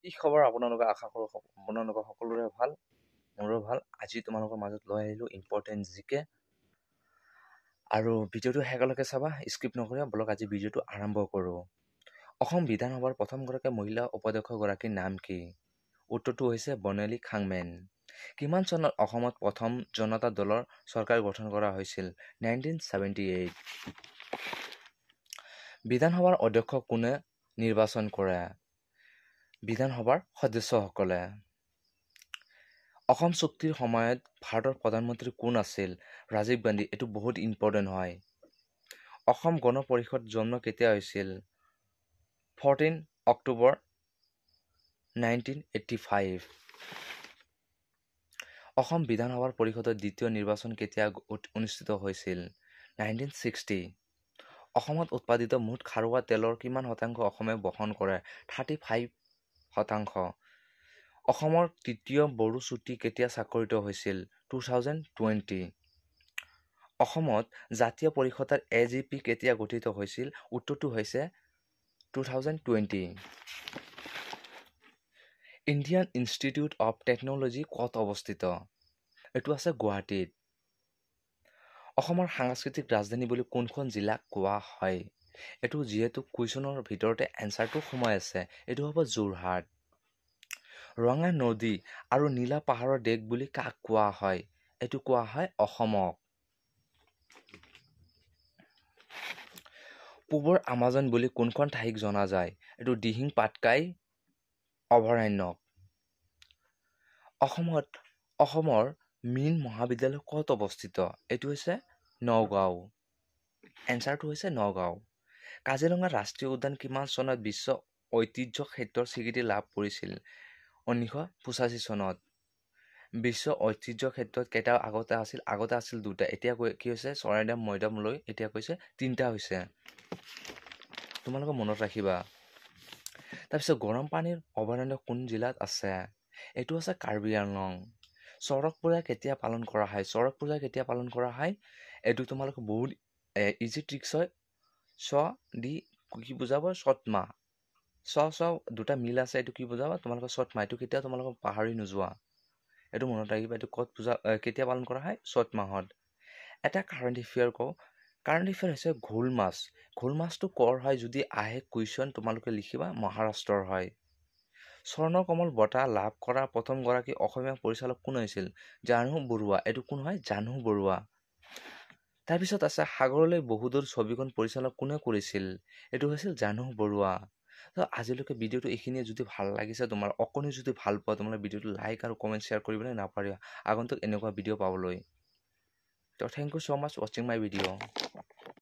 কি খবৰ আপোনালোকে আশা কৰোঁ আপোনালোকৰ সকলোৰে ভাল মোৰো ভাল আজি তোমালোকৰ মাজত লৈ আহিলোঁ ইম্পৰ্টেণ্ট জিকে আৰু ভিডিঅ'টো শেষলৈকে চাবা স্কিপ নকৰিবা বলক আজি ভিডিঅ'টো আৰম্ভ কৰোঁ অসম বিধানসভাৰ প্ৰথমগৰাকী মহিলা উপাধ্যক্ষগৰাকীৰ নাম কি উত্তৰটো হৈছে বৰ্ণালী খাংমেন কিমান চনত অসমত প্ৰথম জনতা দলৰ চৰকাৰ গঠন কৰা হৈছিল 1978 বিধানসভাৰ অধ্যক্ষ কোনে নিৰ্বাচন কৰে বিধানসভাৰ সদস্যসকলে অসম চুক্তিৰ সময়ত ভাৰতৰ প্ৰধানমন্ত্ৰী কোন আছিল ৰাজীৱ গান্ধী এইটো বহুত ইম্পৰ্টেণ্ট হয় অসম গণ পৰিষদ জন্ম কেতিয়া হৈছিল 14 অক্টোবৰ 1985 অসম বিধানসভাৰ পৰিষদৰ দ্বিতীয় নিৰ্বাচন কেতিয়া অনুষ্ঠিত হৈছিল 1960 অসমত উৎপাদিত মুঠ খাৰুৱা তেলৰ কিমান শতাংশ অসমে বহন কৰে 35% অসমৰ তৃতীয় বড়ো চুক্তি কেতিয়া স্বাক্ষৰিত হৈছিল 2020 অসমত জাতীয় পৰিষদৰ AGP কেতিয়া গঠিত হৈছিল উত্তৰটো হৈছে 2020 ইণ্ডিয়ান ইনষ্টিটিউট অফ টেকন'লজি ক'ত অৱস্থিত এইটো আছে গুৱাহাটীত অসমৰ সাংস্কৃতিক ৰাজধানী বুলি কোনখন জিলাক কোৱা হয় এইটো যিহেতু কুৱেশ্যনৰ ভিতৰতে এনচাৰটো সোমাই আছে এইটো হ'ব যোৰহাট ৰঙা নদী আৰু নীলা পাহাৰৰ দেশ বুলি কাক কোৱা হয় এইটো কোৱা হয় অসমক পূবৰ আমাজন বুলি কোনখন ঠাইক জনা যায় এইটো দিহিং পাটকাই অভয়াৰণ্যক অসমৰ মীন মহাবিদ্যালয় ক'ত অৱস্থিত এইটো হৈছে নগাঁও এনচাৰটো হৈছে নগাঁও কাজিৰঙা ৰাষ্ট্ৰীয় উদ্যান কিমান চনত বিশ্ব ঐতিহ্য ক্ষেত্ৰৰ স্বীকৃতি লাভ কৰিছিল 1985 চনত বিশ্ব ঐতিহ্য ক্ষেত্ৰত কেইটা আগতে আছিল দুটা এতিয়া কি হৈছে চৰাইদেউ মৈদামলৈ এতিয়া কৈছে তিনিটা হৈছে তোমালোকে মনত ৰাখিবা তাৰপিছত গৰম পানীৰ অভয়াৰণ্য কোন জিলাত আছে এইটো আছে কাৰ্বি আংলং চৰক পূজা কেতিয়া পালন কৰা হয় এইটো তোমালোকে বহুত ইজি ট্ৰিক্স হয় দি কি বুজাব চত মাহ দুটা মিল আছে এইটো কি বুজাব তোমালোকৰ চত মাহ এইটো কেতিয়া তোমালোকক পাহৰি নোযোৱা এইটো মনত ৰাখিবা এইটো কেতিয়া পালন কৰা হয় চত মাহত এটা কাৰেণ্ট এফেয়াৰ কওঁ কাৰেণ্ট এফেয়াৰ হৈছে ঘোল মাছটো কৰ হয় যদি আহে কুৱেশ্যন তোমালোকে লিখিবা মহাৰাষ্ট্ৰৰ হয় স্বৰ্ণকমল বঁটা লাভ কৰা প্ৰথমগৰাকী অসমীয়া পৰিচালক কোন হৈছিল জাহ্নু বৰুৱা এইটো কোন হয় জাহ্নু বৰুৱা তাৰপিছত আছে সাগৰলৈ বহুদূৰ ছবিখন পৰিচালক কোনে কৰিছিল এইটো হৈছিল জাহ্নু বৰুৱা তো আজিলৈকে ভিডিঅ'টো এইখিনিয়ে যদি ভাল লাগিছে তোমাৰ অকণি যদি ভাল পোৱা তোমালোকে ভিডিঅ'টো লাইক আৰু কমেণ্ট শ্বেয়াৰ কৰিবলৈ নাপাহৰিবা আগন্তুক এনেকুৱা ভিডিঅ' পাবলৈ তো থেংক ইউ ছ' মাছ ৱাচিং মাই ভিডিঅ'